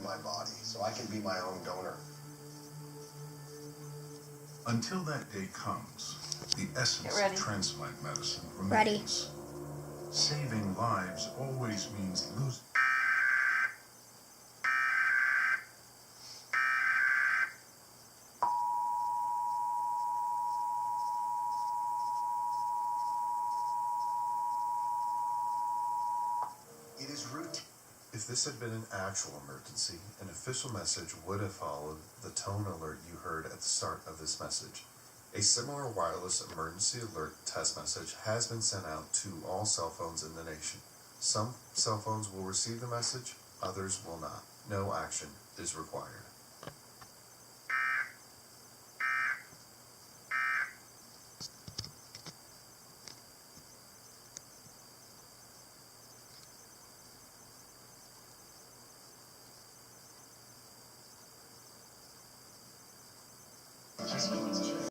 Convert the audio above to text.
my body, so I can be my own donor. Until that day comes, the essence of transplant medicine remains. Ready. Saving lives always means losing. It is routine. If this had been an actual emergency, an official message would have followed the tone alert you heard at the start of this message. A similar wireless emergency alert test message has been sent out to all cell phones in the nation. Some cell phones will receive the message, others will not. No action is required. Just